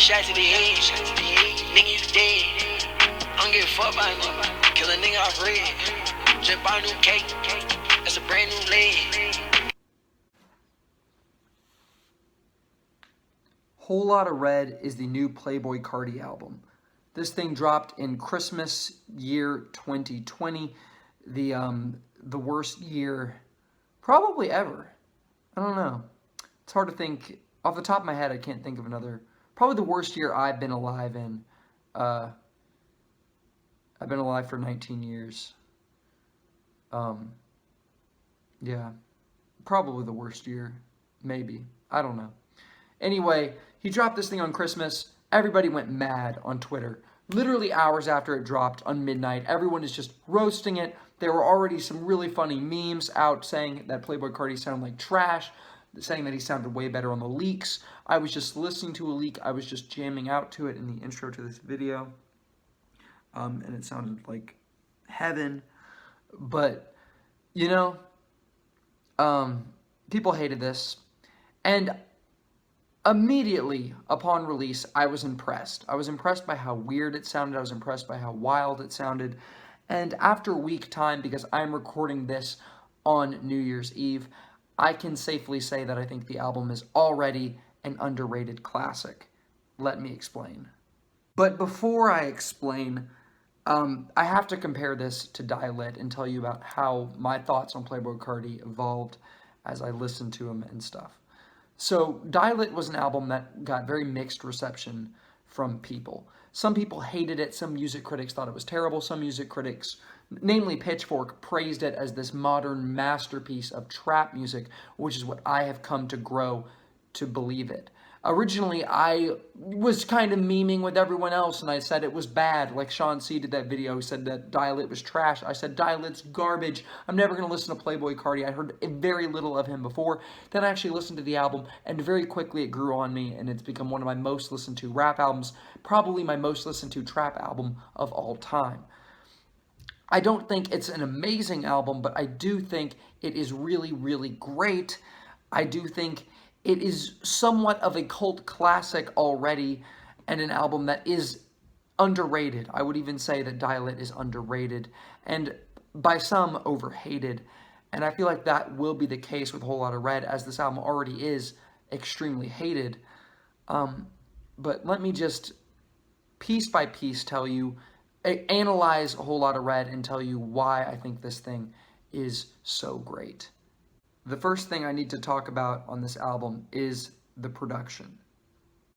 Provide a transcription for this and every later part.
shot to the head. Nigga, you dead. I don't give a fuck about a nigga. Kill a nigga off red. Just buy a new cake. That's a brand new leg. Whole Lotta Red is the new Playboi Carti album. This thing dropped in Christmas year 2020, the worst year probably ever. I don't know. It's hard to think. Off the top of my head, I can't think of another. Probably the worst year I've been alive in. I've been alive for 19 years. Yeah. Probably the worst year. Maybe. I don't know. Anyway, he dropped this thing on Christmas. Everybody went mad on Twitter. Literally hours after it dropped on midnight, everyone is just roasting it. There were already some really funny memes out saying that Playboi Carti sounded like trash, saying that he sounded way better on the leaks. I was just listening to a leak. I was just jamming out to it in the intro to this video. And it sounded like heaven. But, you know, people hated this. And immediately upon release, I was impressed. I was impressed by how weird it sounded. I was impressed by how wild it sounded. And after a week time, because I'm recording this on New Year's Eve, I can safely say that I think the album is already an underrated classic. Let me explain. But before I explain, I have to compare this to Die Lit and tell you about how my thoughts on Playboi Carti evolved as I listened to him and stuff. So, Die Lit was an album that got very mixed reception from people. Some people hated it, some music critics thought it was terrible, some music critics, namely Pitchfork, praised it as this modern masterpiece of trap music, which is what I have come to grow to believe it. Originally, I was kind of memeing with everyone else, and I said it was bad. Like Sean C. did that video, he said that Die Lit was trash. I said, Die Lit's garbage. I'm never going to listen to Playboi Carti. I heard very little of him before. Then I actually listened to the album, and very quickly it grew on me, and it's become one of my most listened to rap albums, probably my most listened to trap album of all time. I don't think it's an amazing album, but I do think it is really, really great. I do think it is somewhat of a cult classic already, and an album that is underrated. I would even say that Die Lit is underrated, and by some, overhated. And I feel like that will be the case with Whole Lotta Red, as this album already is extremely hated. But let me just, piece by piece, tell you, analyze A Whole Lotta Red and tell you why I think this thing is so great. The first thing I need to talk about on this album is the production.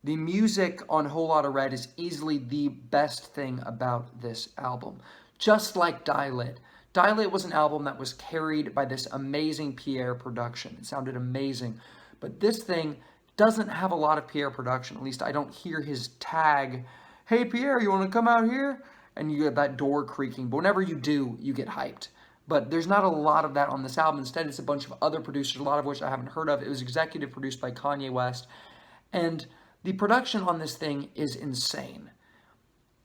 The music on Whole Lotta Red is easily the best thing about this album. Just like Die Lit. Die Lit was an album that was carried by this amazing Pierre production. It sounded amazing. But this thing doesn't have a lot of Pierre production. At least I don't hear his tag, "Hey Pierre, you want to come out here?" And you get that door creaking. But whenever you do, you get hyped. But there's not a lot of that on this album. Instead, it's a bunch of other producers, a lot of which I haven't heard of. It was executive produced by Kanye West. And the production on this thing is insane.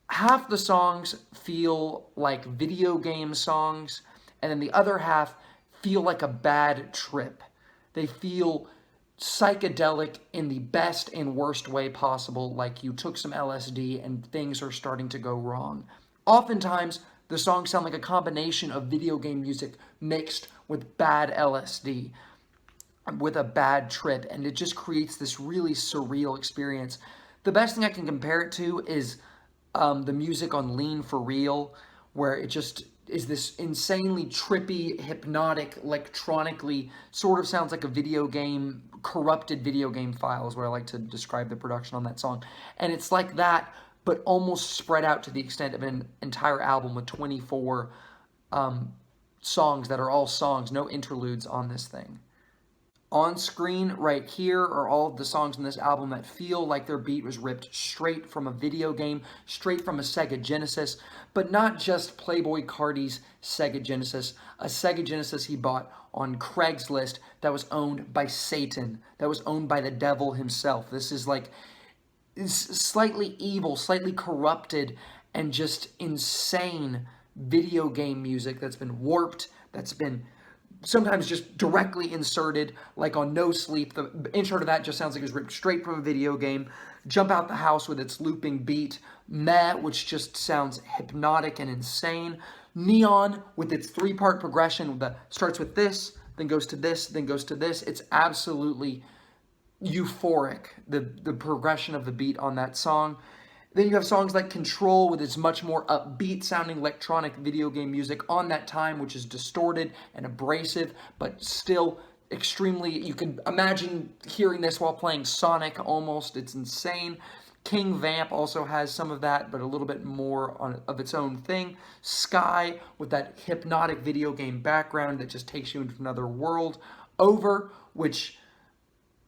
Half the songs feel like video game songs, and then the other half feel like a bad trip. They feel psychedelic in the best and worst way possible, like you took some LSD and things are starting to go wrong. Oftentimes, the songs sound like a combination of video game music mixed with bad LSD, with a bad trip, and it just creates this really surreal experience. The best thing I can compare it to is the music on Lean for Real, where it just is this insanely trippy, hypnotic, electronically, sort of sounds like a video game, corrupted video game file is what I like to describe the production on that song. And it's like that, but almost spread out to the extent of an entire album with 24 songs that are all songs, no interludes on this thing. On screen right here are all of the songs in this album that feel like their beat was ripped straight from a video game, straight from a Sega Genesis, but not just Playboi Carti's Sega Genesis, a Sega Genesis he bought on Craigslist that was owned by Satan, that was owned by the devil himself. This is like slightly evil, slightly corrupted, and just insane video game music that's been warped, that's been sometimes just directly inserted, like on No Sleep. The intro to that just sounds like it was ripped straight from a video game. Jump Out the House with its looping beat. Meh, which just sounds hypnotic and insane. Neon with its three-part progression that starts with this, then goes to this, then goes to this. It's absolutely euphoric, the progression of the beat on that song. Then you have songs like Control with its much more upbeat sounding electronic video game music on that time, which is distorted and abrasive, but still extremely, you can imagine hearing this while playing Sonic almost. It's insane. King Vamp also has some of that, but a little bit more of its own thing. Sky with that hypnotic video game background that just takes you into another world. Over, which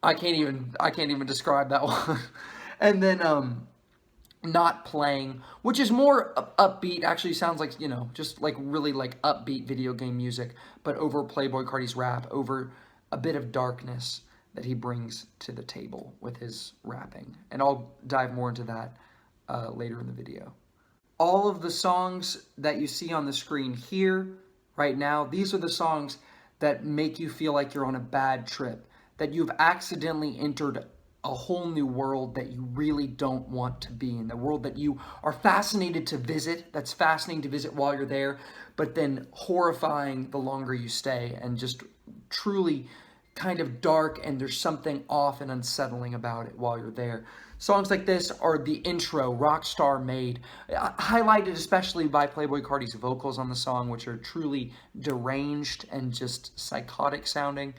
I can't even describe that one. And then Not Playing, which is more upbeat, actually sounds like, just like really like upbeat video game music, but over Playboi Carti's rap, over a bit of darkness that he brings to the table with his rapping. And I'll dive more into that later in the video. All of the songs that you see on the screen here, right now, these are the songs that make you feel like you're on a bad trip, that you've accidentally entered a whole new world that you really don't want to be in, the world that you are fascinated to visit, that's fascinating to visit while you're there, but then horrifying the longer you stay, and just truly kind of dark, and there's something off and unsettling about it while you're there. Songs like this are the intro Rockstar made, highlighted especially by Playboi Carti's vocals on the song, which are truly deranged and just psychotic sounding.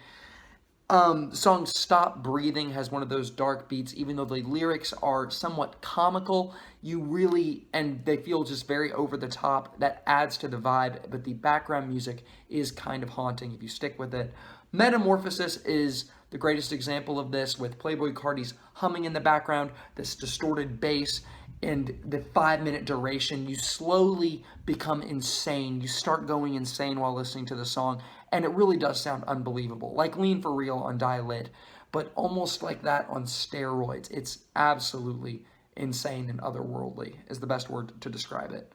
The song Stop Breathing has one of those dark beats, even though the lyrics are somewhat comical, and they feel just very over the top. That adds to the vibe, but the background music is kind of haunting if you stick with it. Metamorphosis is the greatest example of this, with Playboi Carti's humming in the background, this distorted bass, and the 5-minute duration. You slowly become insane. You start going insane while listening to the song, and it really does sound unbelievable. Like Lean For Real on Die Lit, but almost like that on steroids. It's absolutely insane and otherworldly is the best word to describe it.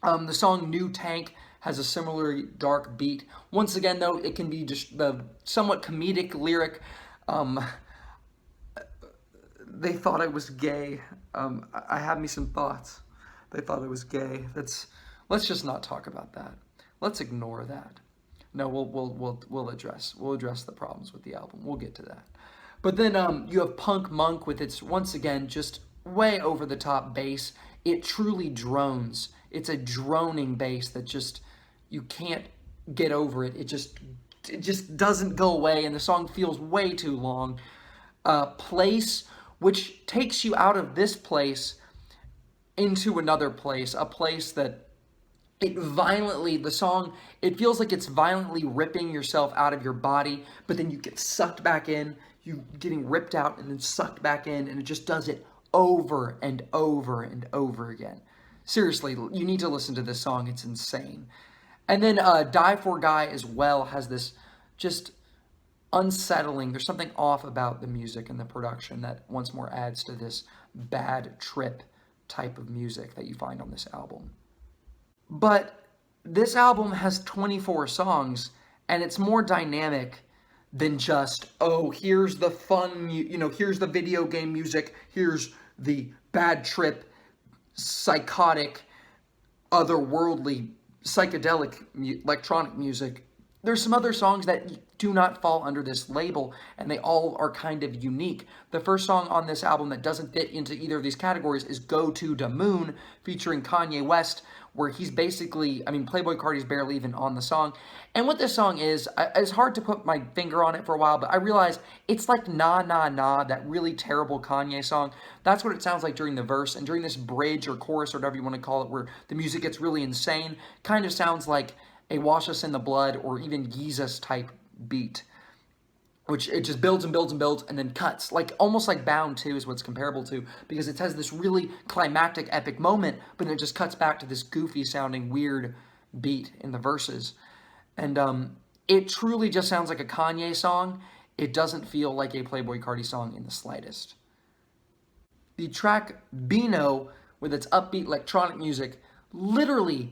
The song New Tank has a similar dark beat. Once again, though, it can be just the somewhat comedic lyric. They thought I was gay. I had me some thoughts. They thought I was gay. Let's just not talk about that. Let's ignore that. No, we'll address the problems with the album. We'll get to that. But then you have Punk Monk with its, once again, just way over the top bass. It truly drones. It's a droning bass that just, you can't get over it. It just doesn't go away, and the song feels way too long. Place, which takes you out of this place into another place, a place that the song, it feels like it's violently ripping yourself out of your body, but then you get sucked back in, you getting ripped out and then sucked back in, and it just does it over and over and over again. Seriously, you need to listen to this song, it's insane. And then Die For Guy as well has this just unsettling, there's something off about the music and the production that once more adds to this bad trip type of music that you find on this album. But this album has 24 songs, and it's more dynamic than just, oh, here's the fun, here's the video game music, here's the bad trip, psychotic, otherworldly, psychedelic electronic music. There's some other songs that do not fall under this label, and they all are kind of unique. The first song on this album that doesn't fit into either of these categories is Go To Da Moon, featuring Kanye West, where he's basically, Playboi Carti's barely even on the song. And what this song is, it's hard to put my finger on it for a while, but I realized it's like Nah Nah Nah, that really terrible Kanye song. That's what it sounds like during the verse, and during this bridge or chorus or whatever you want to call it, where the music gets really insane, kind of sounds like a Wash Us in the Blood or even Yeezus type beat, which it just builds and builds and builds and then cuts, like almost like Bound 2 is what's comparable to, because it has this really climactic epic moment, but then it just cuts back to this goofy sounding weird beat in the verses. And it truly just sounds like a Kanye song. It doesn't feel like a Playboi Carti song in the slightest. The track Bino, with its upbeat electronic music, literally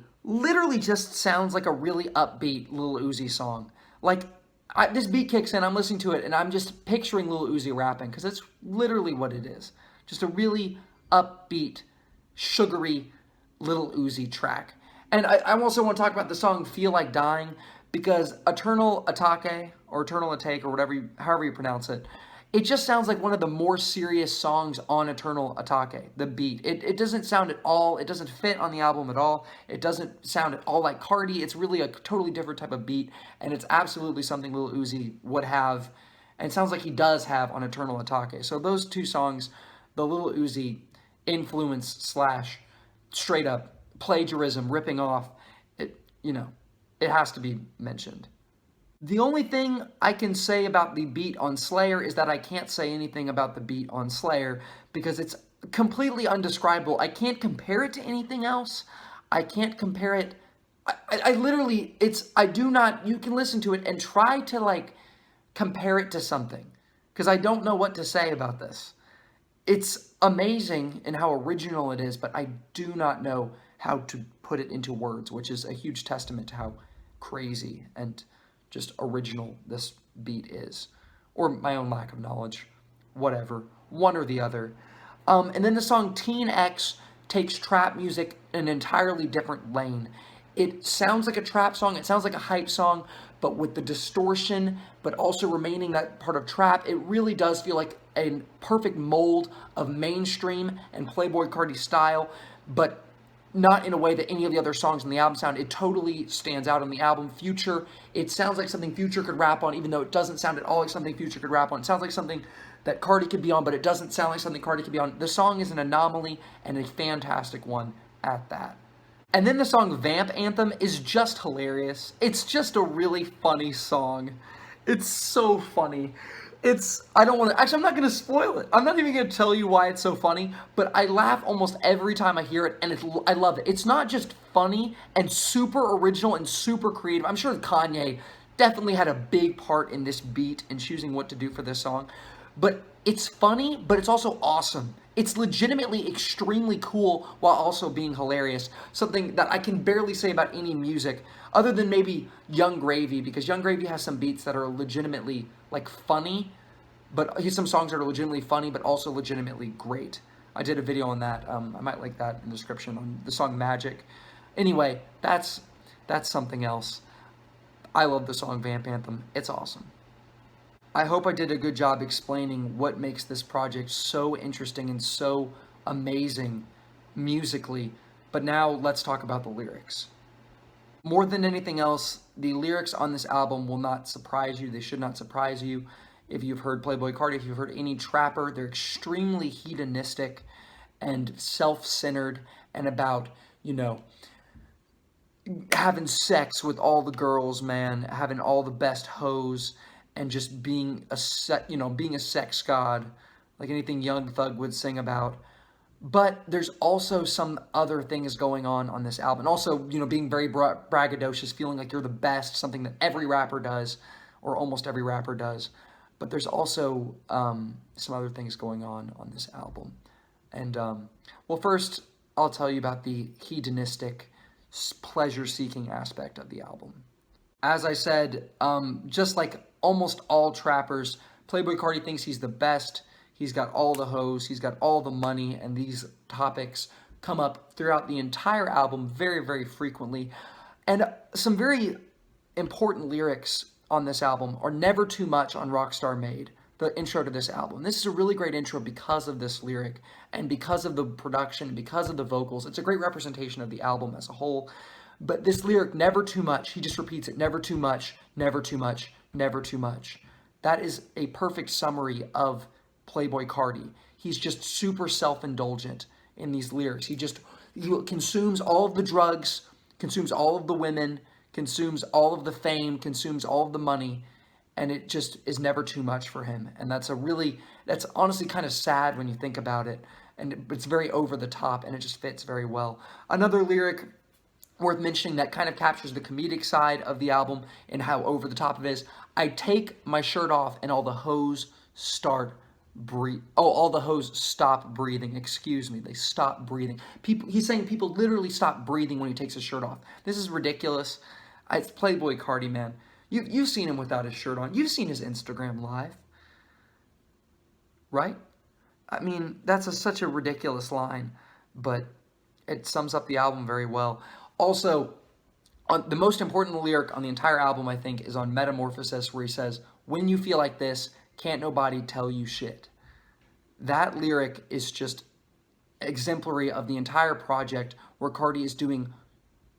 just sounds like a really upbeat Lil Uzi song. Like, this beat kicks in, I'm listening to it, and I'm just picturing Lil Uzi rapping, because it's literally what it is. Just a really upbeat, sugary Lil Uzi track. And I also want to talk about the song Feel Like Dying, because Eternal Atake, or Eternal Atake, or whatever, however you pronounce it, it just sounds like one of the more serious songs on Eternal Atake, the beat. It doesn't sound at all, it doesn't fit on the album at all. It doesn't sound at all like Cardi. It's really a totally different type of beat, and it's absolutely something Lil Uzi would have, and it sounds like he does have on Eternal Atake. So those two songs, the Lil Uzi influence slash straight up plagiarism, ripping off, it has to be mentioned. The only thing I can say about the beat on Slayer is that I can't say anything about the beat on Slayer because it's completely undescribable. I can't compare it to anything else. I can't compare it. I literally, I do not, you can listen to it and try to like compare it to something because I don't know what to say about this. It's amazing in how original it is, but I do not know how to put it into words, which is a huge testament to how crazy and just original this beat is. Or my own lack of knowledge. Whatever. One or the other. And then the song Teen X takes trap music in an entirely different lane. It sounds like a trap song, it sounds like a hype song, but with the distortion, but also remaining that part of trap, it really does feel like a perfect mold of mainstream and Playboi Carti style, but not in a way that any of the other songs on the album sound. It totally stands out on the album. Future, it sounds like something Future could rap on, even though it doesn't sound at all like something Future could rap on. It sounds like something that Carti could be on, but it doesn't sound like something Carti could be on. The song is an anomaly, and a fantastic one at that. And then the song Vamp Anthem is just hilarious. It's just a really funny song. It's so funny. I don't want to, actually, I'm not going to spoil it. I'm not even going to tell you why it's so funny, but I laugh almost every time I hear it, and I love it. It's not just funny and super original and super creative. I'm sure Kanye definitely had a big part in this beat and choosing what to do for this song, but it's funny, but it's also awesome. It's legitimately extremely cool while also being hilarious. Something that I can barely say about any music other than maybe Young Gravy, because Young Gravy has some beats that are legitimately like funny, but he's some songs that are legitimately funny but also legitimately great. I did a video on that. I might link that in the description on the song Magic. Anyway, that's something else. I love the song Vamp Anthem. It's awesome. I hope I did a good job explaining what makes this project so interesting and so amazing musically, but now let's talk about the lyrics. More than anything else, the lyrics on this album will not surprise you. They should not surprise you. If you've heard Playboi Carti, if you've heard any trapper, they're extremely hedonistic and self-centered and about, having sex with all the girls, man, having all the best hoes, and just being being a sex god, like anything Young Thug would sing about. But there's also some other things going on this album. And also, being very braggadocious, feeling like you're the best, something that every rapper does, or almost every rapper does. But there's also some other things going on this album. And, well, first, I'll tell you about the hedonistic, pleasure-seeking aspect of the album. As I said, just like almost all trappers, Playboi Carti thinks he's the best. He's got all the hoes, he's got all the money, and these topics come up throughout the entire album very, very frequently. And some very important lyrics on this album are Never Too Much on Rockstar Made, the intro to this album. This is a really great intro because of this lyric, and because of the production, because of the vocals. It's a great representation of the album as a whole. But this lyric, never too much, he just repeats it, never too much, never too much, never too much. That is a perfect summary of Playboi Carti. He's just super self-indulgent in these lyrics. He consumes all of the drugs, consumes all of the women, consumes all of the fame, consumes all of the money, and it just is never too much for him. And that's honestly kind of sad when you think about it. And it's very over the top, and it just fits very well. Another lyric worth mentioning that kind of captures the comedic side of the album and how over the top it is. I take my shirt off and all the hoes start breathe. Oh, all the hoes stop breathing. Excuse me. They stop breathing. He's saying people literally stop breathing when he takes his shirt off. This is ridiculous. It's Playboi Carti, man. You've seen him without his shirt on. You've seen his Instagram live, right? I mean, that's such a ridiculous line, but it sums up the album very well. Also, the most important lyric on the entire album, I think, is on Metamorphosis, where he says, "When you feel like this, can't nobody tell you shit." That lyric is just exemplary of the entire project, where Cardi is doing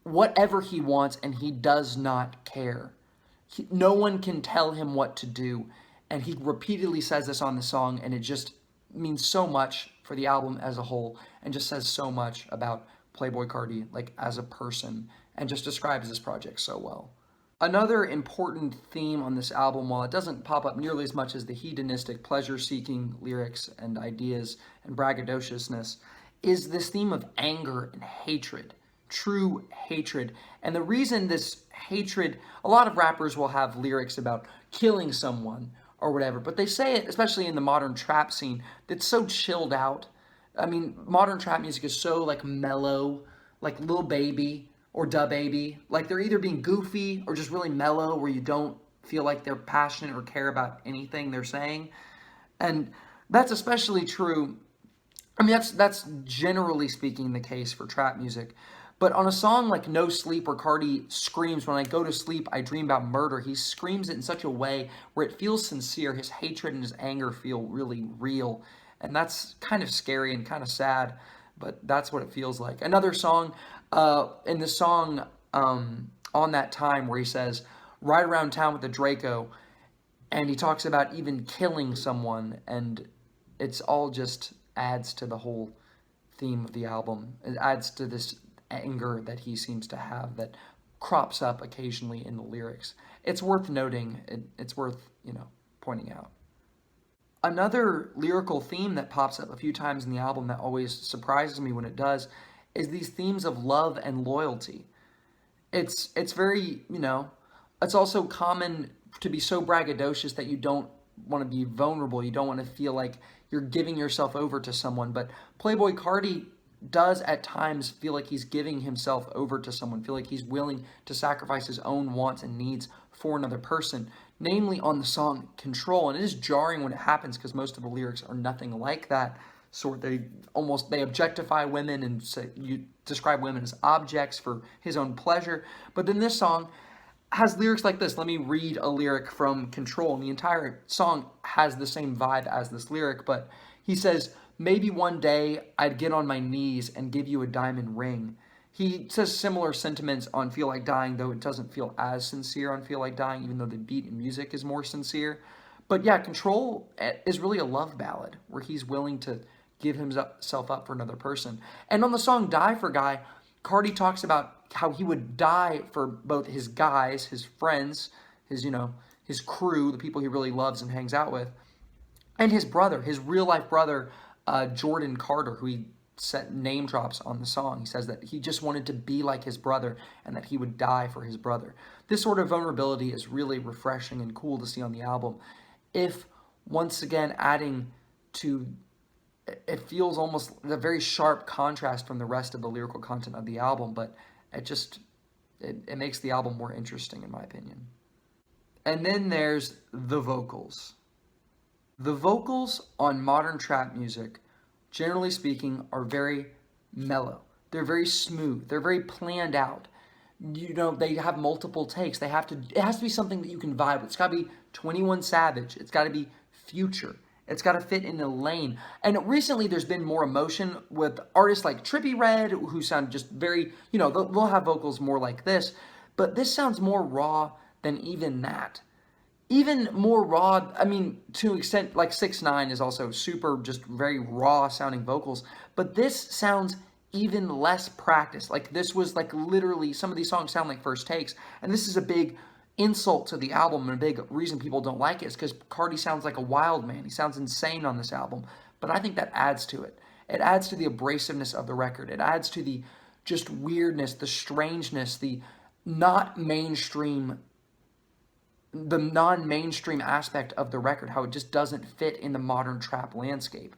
whatever he wants and he does not care. No one can tell him what to do. And he repeatedly says this on the song, and it just means so much for the album as a whole, and just says so much about Playboi Carti, like, as a person, and just describes this project so well. Another important theme on this album, while it doesn't pop up nearly as much as the hedonistic, pleasure-seeking lyrics and ideas and braggadociousness, is this theme of anger and hatred, true hatred. And the reason this hatred, a lot of rappers will have lyrics about killing someone or whatever, but they say it, especially in the modern trap scene, that's so chilled out. I mean, modern trap music is so, like, mellow, like Lil Baby or Da Baby. Like, they're either being goofy or just really mellow, where you don't feel like they're passionate or care about anything they're saying. And that's especially true. I mean, that's generally speaking the case for trap music. But on a song like No Sleep, where Cardi screams, "When I go to sleep, I dream about murder," he screams it in such a way where it feels sincere. His hatred and his anger feel really real. And that's kind of scary and kind of sad, but that's what it feels like. Another song, in the song On That Time, where he says, "Ride around town with the Draco," and he talks about even killing someone, and it's all just adds to the whole theme of the album. It adds to this anger that he seems to have that crops up occasionally in the lyrics. It's worth noting. It's worth, pointing out. Another lyrical theme that pops up a few times in the album that always surprises me when it does is these themes of love and loyalty. It's very, it's also common to be so braggadocious that you don't want to be vulnerable. You don't want to feel like you're giving yourself over to someone. But Playboi Carti does at times feel like he's giving himself over to someone, feel like he's willing to sacrifice his own wants and needs for another person, namely on the song Control. And it is jarring when it happens, because most of the lyrics are nothing like that sort. They objectify women and say, you describe women as objects for his own pleasure. But then this song has lyrics like this. Let me read a lyric from Control. And the entire song has the same vibe as this lyric, but he says, "Maybe one day I'd get on my knees and give you a diamond ring." He says similar sentiments on Feel Like Dying, though it doesn't feel as sincere on Feel Like Dying, even though the beat and music is more sincere. But yeah, Control is really a love ballad where he's willing to give himself up for another person. And on the song Die for Guy, Carti talks about how he would die for both his guys, his friends, his crew, the people he really loves and hangs out with, and his brother, his real life brother, Jordan Carter, who he name drops on the song. He says that he just wanted to be like his brother and that he would die for his brother. This sort of vulnerability is really refreshing and cool to see on the album. If, once again, adding to, it feels almost a very sharp contrast from the rest of the lyrical content of the album, but it makes the album more interesting, in my opinion. And then there's the vocals. The vocals on modern trap music, generally speaking, are very mellow. They're very smooth. They're very planned out. They have multiple takes. It has to be something that you can vibe with. It's got to be 21 Savage. It's got to be Future. It's got to fit in a lane. And recently there's been more emotion with artists like Trippie Redd, who sound just very, they'll have vocals more like this. But this sounds more raw than even that. Even more raw, to an extent, like 6ix9ine is also super, just very raw sounding vocals. But this sounds even less practiced. Like, this was like literally, some of these songs sound like first takes. And this is a big insult to the album, and a big reason people don't like it is because Carti sounds like a wild man. He sounds insane on this album. But I think that adds to it. It adds to the abrasiveness of the record. It adds to the just weirdness, the strangeness, the non-mainstream aspect of the record, how it just doesn't fit in the modern trap landscape.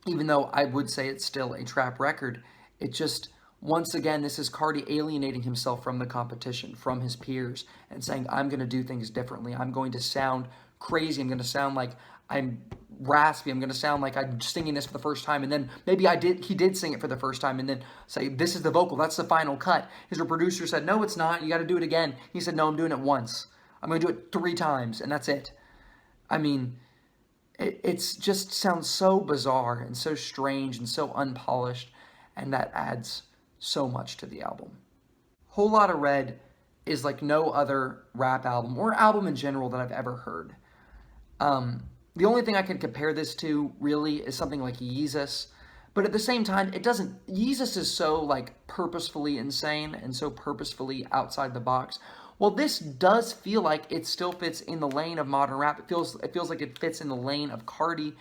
Even though I would say it's still a trap record, it just Once again, this is Cardi alienating himself from the competition, from his peers, and saying, I'm going to do things differently. I'm going to sound crazy. I'm going to sound like I'm raspy. I'm going to sound like I'm singing this for the first time. And then maybe he did sing it for the first time and then say, this is the vocal. That's the final cut. His producer said, no, it's not. You got to do it again. He said, no, I'm doing it once. I'm going to do it 3 times, and that's it. I mean, it's just sounds so bizarre and so strange and so unpolished, and that adds so much to the album. Whole Lotta Red is like no other rap album or album in general that I've ever heard. The only thing I can compare this to really is something like Yeezus, but at the same time, it doesn't. Yeezus is so like purposefully insane and so purposefully outside the box. Well, this does feel like it still fits in the lane of modern rap. It feels like it fits in the lane of Cardi.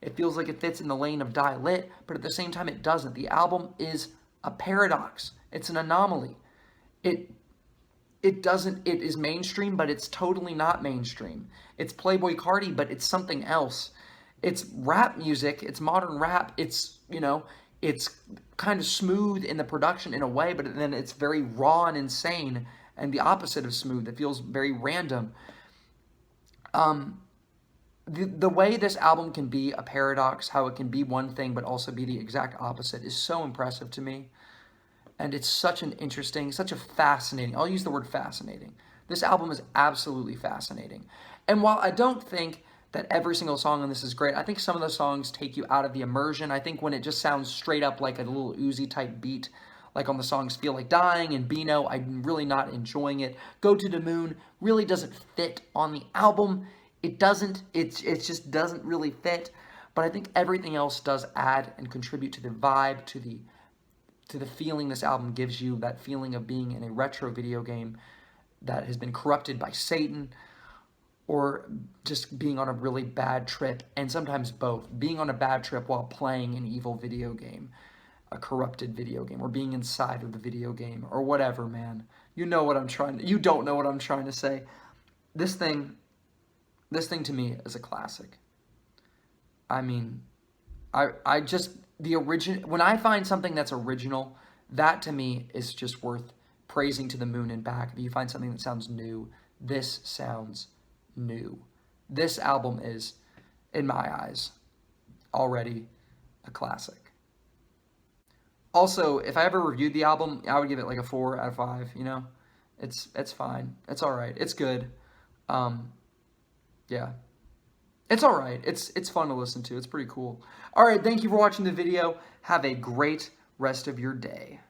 It feels like it fits in the lane of Die Lit, but at the same time, it doesn't. The album is a paradox. It's an anomaly. It is mainstream, but it's totally not mainstream. It's Playboy Cardi, but it's something else. It's rap music, it's modern rap, it's kind of smooth in the production in a way, but then it's very raw and insane, and the opposite of smooth. It feels very random. The way this album can be a paradox, how it can be one thing but also be the exact opposite, is so impressive to me. And it's such a fascinating, I'll use the word fascinating. This album is absolutely fascinating. And while I don't think that every single song on this is great, I think some of the songs take you out of the immersion. I think when it just sounds straight up like a little Uzi type beat, like on the songs Feel Like Dying and Bino, I'm really not enjoying it. Go to the Moon really doesn't fit on the album. It just doesn't really fit. But I think everything else does add and contribute to the vibe, to the feeling this album gives you, that feeling of being in a retro video game that has been corrupted by Satan, or just being on a really bad trip, and sometimes both. Being on a bad trip while playing an evil video game, a corrupted video game, or being inside of the video game, or whatever, man. You don't know what I'm trying to say. This thing to me is a classic. I mean, when I find something that's original, that to me is just worth praising to the moon and back. If you find something that sounds new, this sounds new. This album is, in my eyes, already a classic. Also, if I ever reviewed the album, I would give it like a 4 out of 5, It's fine. It's all right. It's good. Yeah. It's all right. It's fun to listen to. It's pretty cool. All right, thank you for watching the video. Have a great rest of your day.